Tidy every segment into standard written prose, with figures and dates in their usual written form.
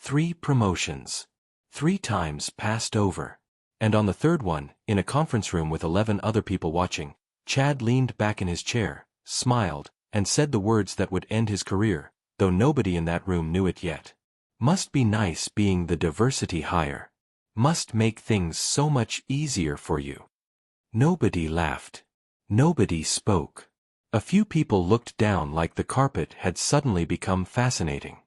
3 promotions. 3 times passed over. And on the third one, in a conference room with 11 other people watching, Chad leaned back in his chair, smiled, and said the words that would end his career, though nobody in that room knew it yet. Must be nice being the diversity hire. Must make things so much easier for you. Nobody laughed. Nobody spoke. A few people looked down like the carpet had suddenly become fascinating.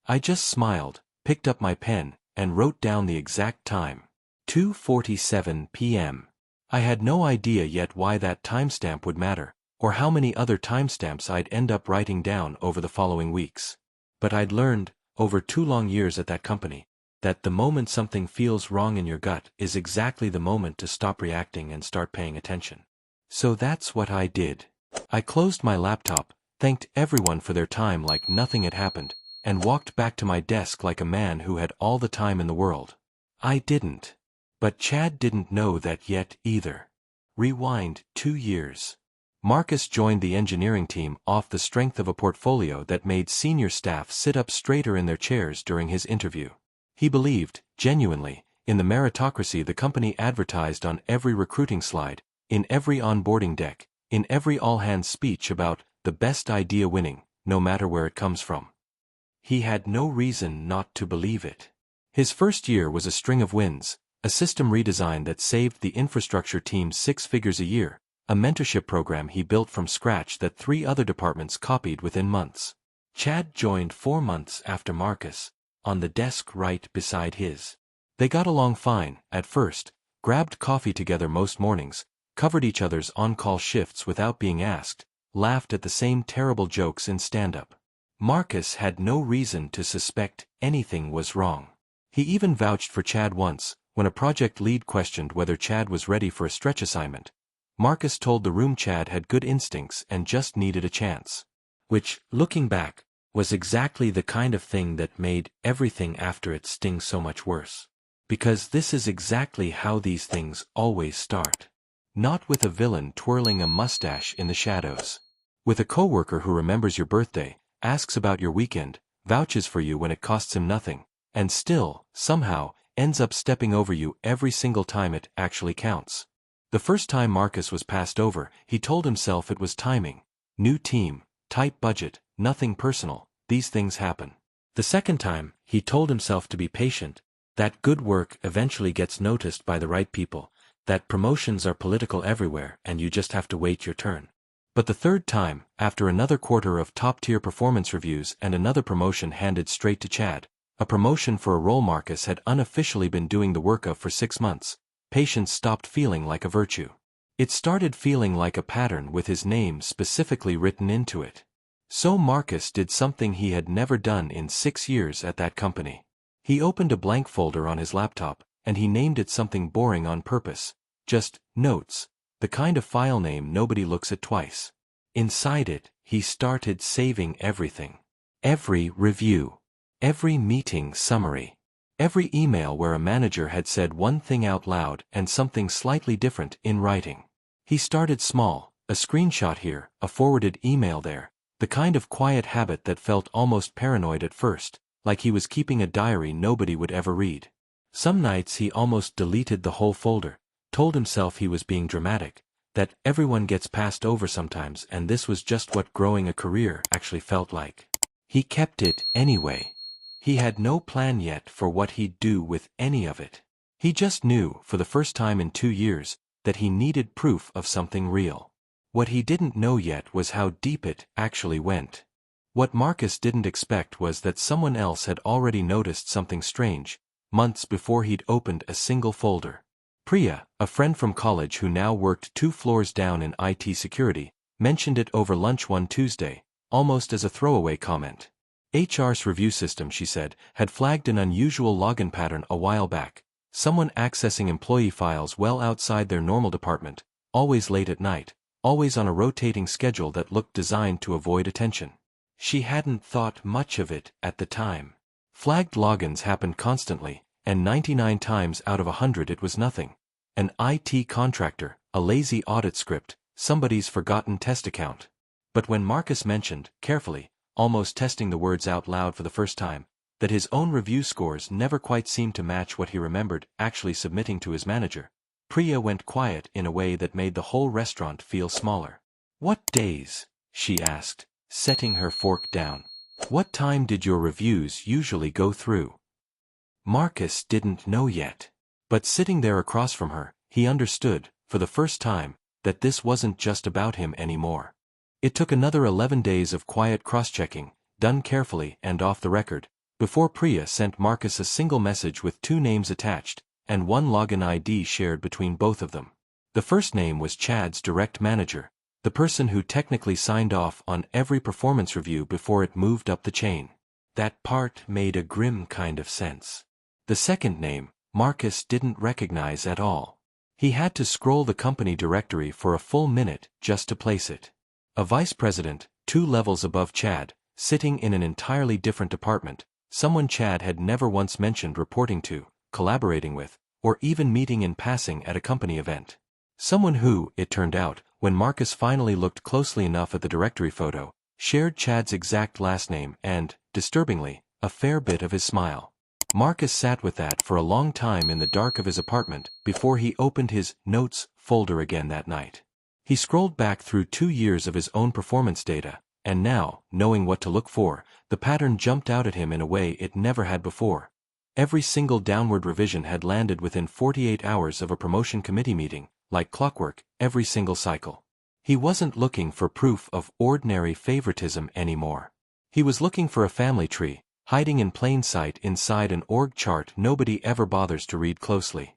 I just smiled, picked up my pen, and wrote down the exact time. 2:47 p.m. I had no idea yet why that timestamp would matter, or how many other timestamps I'd end up writing down over the following weeks. But I'd learned, over 2 long years at that company, that the moment something feels wrong in your gut is exactly the moment to stop reacting and start paying attention. So that's what I did. I closed my laptop, thanked everyone for their time like nothing had happened, and walked back to my desk like a man who had all the time in the world. I didn't. But Chad didn't know that yet either. Rewind 2 years. Marcus joined the engineering team off the strength of a portfolio that made senior staff sit up straighter in their chairs during his interview. He believed, genuinely, in the meritocracy the company advertised on every recruiting slide, in every onboarding deck, in every all-hands speech about the best idea winning, no matter where it comes from. He had no reason not to believe it. His first year was a string of wins, a system redesign that saved the infrastructure team 6 figures a year, a mentorship program he built from scratch that 3 other departments copied within months. Chad joined 4 months after Marcus, on the desk right beside his. They got along fine, at first, grabbed coffee together most mornings, covered each other's on-call shifts without being asked, laughed at the same terrible jokes in stand-up. Marcus had no reason to suspect anything was wrong. He even vouched for Chad once, when a project lead questioned whether Chad was ready for a stretch assignment. Marcus told the room Chad had good instincts and just needed a chance. Which, looking back, was exactly the kind of thing that made everything after it sting so much worse. Because this is exactly how these things always start. Not with a villain twirling a mustache in the shadows. With a coworker who remembers your birthday, asks about your weekend, vouches for you when it costs him nothing, and still, somehow, ends up stepping over you every single time it actually counts. The first time Marcus was passed over, he told himself it was timing. New team, tight budget, nothing personal, these things happen. The second time, he told himself to be patient, that good work eventually gets noticed by the right people, that promotions are political everywhere and you just have to wait your turn. But the third time, after another quarter of top-tier performance reviews and another promotion handed straight to Chad, a promotion for a role Marcus had unofficially been doing the work of for 6 months, patience stopped feeling like a virtue. It started feeling like a pattern with his name specifically written into it. So Marcus did something he had never done in 6 years at that company. He opened a blank folder on his laptop, and he named it something boring on purpose. Just, notes, the kind of file name nobody looks at twice. Inside it, he started saving everything. Every review. Every meeting summary. Every email where a manager had said one thing out loud and something slightly different in writing. He started small, a screenshot here, a forwarded email there, the kind of quiet habit that felt almost paranoid at first, like he was keeping a diary nobody would ever read. Some nights he almost deleted the whole folder, told himself he was being dramatic, that everyone gets passed over sometimes and this was just what growing a career actually felt like. He kept it anyway. He had no plan yet for what he'd do with any of it. He just knew, for the first time in 2 years, that he needed proof of something real. What he didn't know yet was how deep it actually went. What Marcus didn't expect was that someone else had already noticed something strange, months before he'd opened a single folder. Priya, a friend from college who now worked 2 floors down in IT security, mentioned it over lunch one Tuesday, almost as a throwaway comment. HR's review system, she said, had flagged an unusual login pattern a while back, someone accessing employee files well outside their normal department, always late at night, always on a rotating schedule that looked designed to avoid attention. She hadn't thought much of it at the time. Flagged logins happened constantly, and 99 times out of 100 it was nothing. An IT contractor, a lazy audit script, somebody's forgotten test account. But when Marcus mentioned, carefully, almost testing the words out loud for the first time, that his own review scores never quite seemed to match what he remembered actually submitting to his manager. Priya went quiet in a way that made the whole restaurant feel smaller. "What days?" she asked, setting her fork down. "What time did your reviews usually go through?" Marcus didn't know yet. But sitting there across from her, he understood, for the first time, that this wasn't just about him anymore. It took another 11 days of quiet cross-checking, done carefully and off the record, before Priya sent Marcus a single message with 2 names attached, and 1 login ID shared between both of them. The first name was Chad's direct manager, the person who technically signed off on every performance review before it moved up the chain. That part made a grim kind of sense. The second name, Marcus didn't recognize at all. He had to scroll the company directory for a full minute just to place it. A vice president, 2 levels above Chad, sitting in an entirely different department, someone Chad had never once mentioned reporting to, collaborating with, or even meeting in passing at a company event. Someone who, it turned out, when Marcus finally looked closely enough at the directory photo, shared Chad's exact last name and, disturbingly, a fair bit of his smile. Marcus sat with that for a long time in the dark of his apartment before he opened his notes folder again that night. He scrolled back through 2 years of his own performance data, and now, knowing what to look for, the pattern jumped out at him in a way it never had before. Every single downward revision had landed within 48 hours of a promotion committee meeting, like clockwork, every single cycle. He wasn't looking for proof of ordinary favoritism anymore. He was looking for a family tree, hiding in plain sight inside an org chart nobody ever bothers to read closely.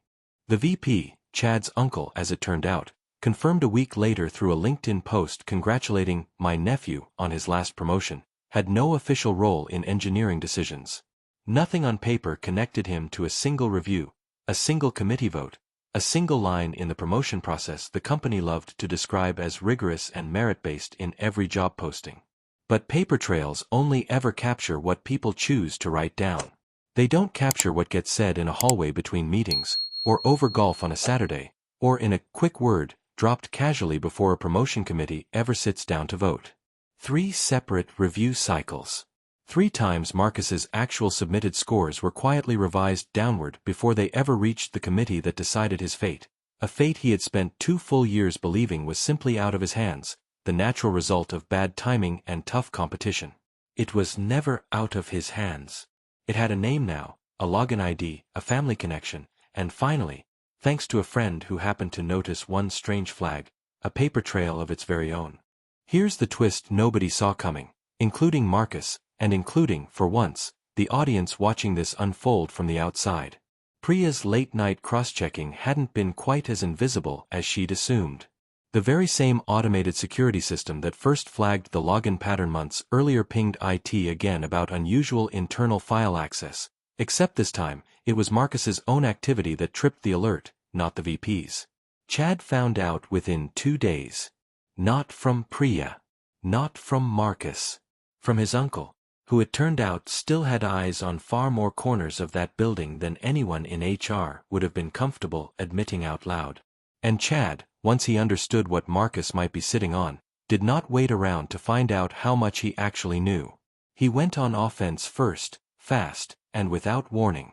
The VP, Chad's uncle as it turned out, confirmed a week later through a LinkedIn post congratulating my nephew on his last promotion, had no official role in engineering decisions. Nothing on paper connected him to a single review, a single committee vote, a single line in the promotion process the company loved to describe as rigorous and merit-based in every job posting. But paper trails only ever capture what people choose to write down. They don't capture what gets said in a hallway between meetings, or over golf on a Saturday, or in a quick word, dropped casually before a promotion committee ever sits down to vote. 3 separate review cycles. 3 times Marcus's actual submitted scores were quietly revised downward before they ever reached the committee that decided his fate, a fate he had spent 2 full years believing was simply out of his hands, the natural result of bad timing and tough competition. It was never out of his hands. It had a name now, a login ID, a family connection, and finally, thanks to a friend who happened to notice one strange flag, a paper trail of its very own. Here's the twist nobody saw coming, including Marcus, and including, for once, the audience watching this unfold from the outside. Priya's late-night cross-checking hadn't been quite as invisible as she'd assumed. The very same automated security system that first flagged the login pattern months earlier pinged IT again about unusual internal file access, except this time, it was Marcus's own activity that tripped the alert, not the VP's. Chad found out within 2 days. Not from Priya. Not from Marcus. From his uncle, who it turned out still had eyes on far more corners of that building than anyone in HR would have been comfortable admitting out loud. And Chad, once he understood what Marcus might be sitting on, did not wait around to find out how much he actually knew. He went on offense first, fast, and without warning.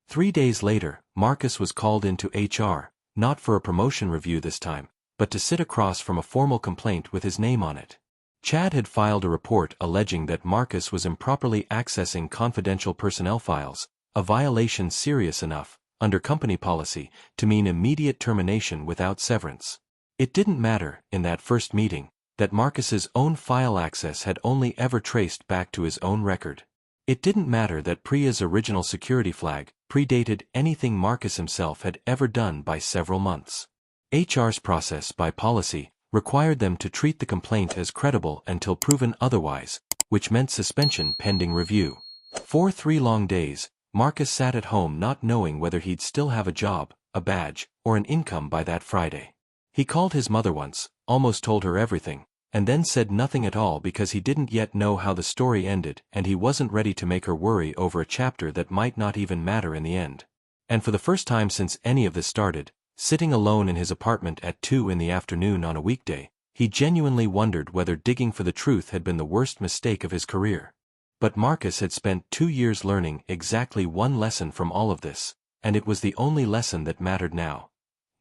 3 days later, Marcus was called into HR, not for a promotion review this time, but to sit across from a formal complaint with his name on it. Chad had filed a report alleging that Marcus was improperly accessing confidential personnel files, a violation serious enough, under company policy, to mean immediate termination without severance. It didn't matter, in that first meeting, that Marcus's own file access had only ever traced back to his own record. It didn't matter that Priya's original security flag predated anything Marcus himself had ever done by several months. HR's process, by policy, required them to treat the complaint as credible until proven otherwise, which meant suspension pending review. For 3 long days, Marcus sat at home not knowing whether he'd still have a job, a badge, or an income by that Friday. He called his mother once, almost told her everything, and then said nothing at all because he didn't yet know how the story ended and he wasn't ready to make her worry over a chapter that might not even matter in the end. And for the first time since any of this started, sitting alone in his apartment at 2 in the afternoon on a weekday, he genuinely wondered whether digging for the truth had been the worst mistake of his career. But Marcus had spent 2 years learning exactly one lesson from all of this, and it was the only lesson that mattered now.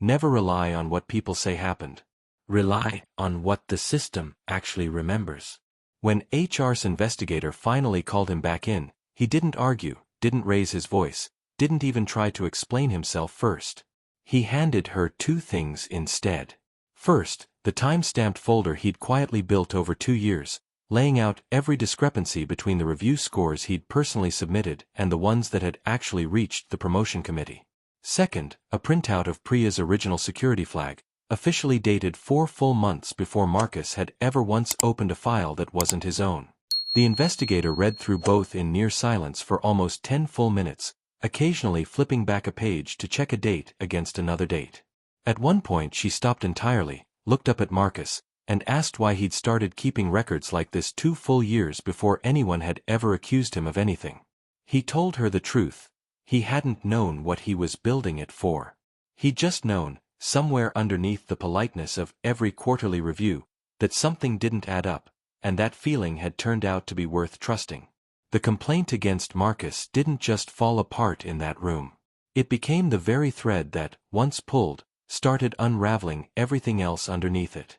Never rely on what people say happened. Rely on what the system actually remembers. When HR's investigator finally called him back in, he didn't argue, didn't raise his voice, didn't even try to explain himself first. He handed her 2 things instead. First, the time-stamped folder he'd quietly built over 2 years, laying out every discrepancy between the review scores he'd personally submitted and the ones that had actually reached the promotion committee. Second, a printout of Priya's original security flag, officially dated 4 full months before Marcus had ever once opened a file that wasn't his own. The investigator read through both in near silence for almost 10 full minutes, occasionally flipping back a page to check a date against another date. At one point she stopped entirely, looked up at Marcus, and asked why he'd started keeping records like this 2 full years before anyone had ever accused him of anything. He told her the truth. He hadn't known what he was building it for. He'd just known, somewhere underneath the politeness of every quarterly review, that something didn't add up, and that feeling had turned out to be worth trusting. The complaint against Marcus didn't just fall apart in that room. It became the very thread that, once pulled, started unraveling everything else underneath it.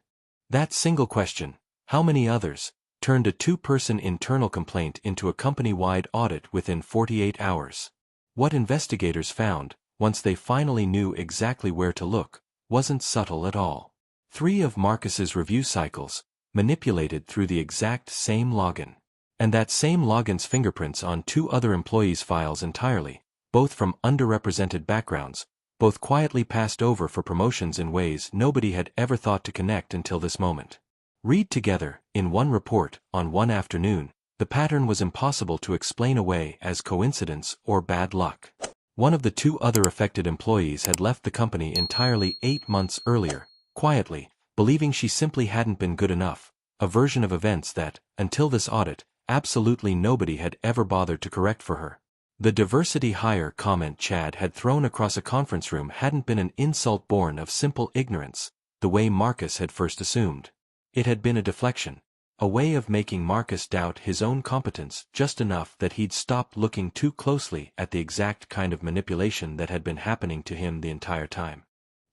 That single question, how many others, turned a 2-person internal complaint into a company-wide audit within 48 hours. What investigators found, once they finally knew exactly where to look, wasn't subtle at all. 3 of Marcus's review cycles, manipulated through the exact same login. And that same login's fingerprints on 2 other employees' files entirely, both from underrepresented backgrounds, both quietly passed over for promotions in ways nobody had ever thought to connect until this moment. Read together, in one report, on one afternoon, the pattern was impossible to explain away as coincidence or bad luck. One of the 2 other affected employees had left the company entirely 8 months earlier, quietly, believing she simply hadn't been good enough, a version of events that, until this audit, absolutely nobody had ever bothered to correct for her. The diversity hire comment Chad had thrown across a conference room hadn't been an insult born of simple ignorance, the way Marcus had first assumed. It had been a deflection, a way of making Marcus doubt his own competence just enough that he'd stopped looking too closely at the exact kind of manipulation that had been happening to him the entire time.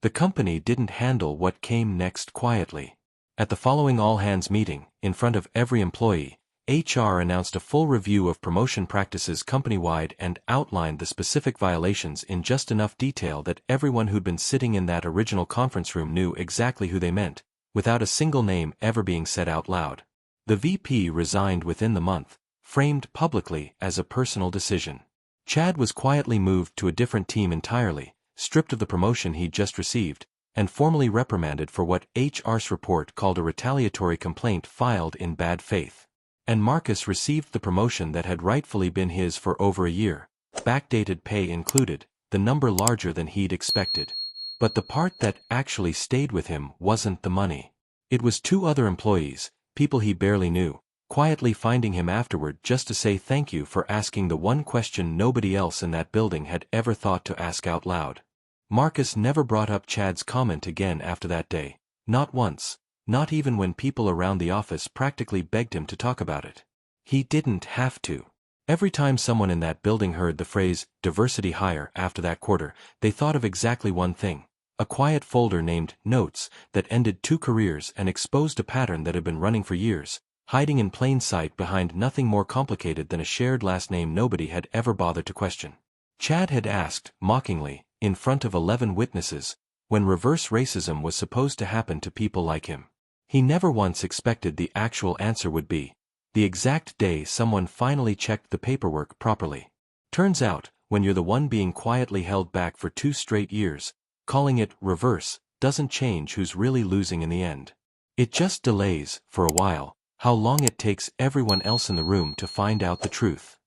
The company didn't handle what came next quietly. At the following all-hands meeting, in front of every employee, HR announced a full review of promotion practices company-wide and outlined the specific violations in just enough detail that everyone who'd been sitting in that original conference room knew exactly who they meant, without a single name ever being said out loud. The VP resigned within the month, framed publicly as a personal decision. Chad was quietly moved to a different team entirely, stripped of the promotion he'd just received, and formally reprimanded for what HR's report called a retaliatory complaint filed in bad faith. And Marcus received the promotion that had rightfully been his for over a year, backdated pay included, the number larger than he'd expected. But the part that actually stayed with him wasn't the money. It was 2 other employees, people he barely knew, quietly finding him afterward just to say thank you for asking the one question nobody else in that building had ever thought to ask out loud. Marcus never brought up Chad's comment again after that day, not once. Not even when people around the office practically begged him to talk about it. He didn't have to. Every time someone in that building heard the phrase, diversity hire, after that quarter, they thought of exactly one thing, a quiet folder named Notes that ended 2 careers and exposed a pattern that had been running for years, hiding in plain sight behind nothing more complicated than a shared last name nobody had ever bothered to question. Chad had asked, mockingly, in front of 11 witnesses, when reverse racism was supposed to happen to people like him. He never once expected the actual answer would be the exact day someone finally checked the paperwork properly. Turns out, when you're the one being quietly held back for 2 straight years, calling it reverse doesn't change who's really losing in the end. It just delays, for a while, how long it takes everyone else in the room to find out the truth.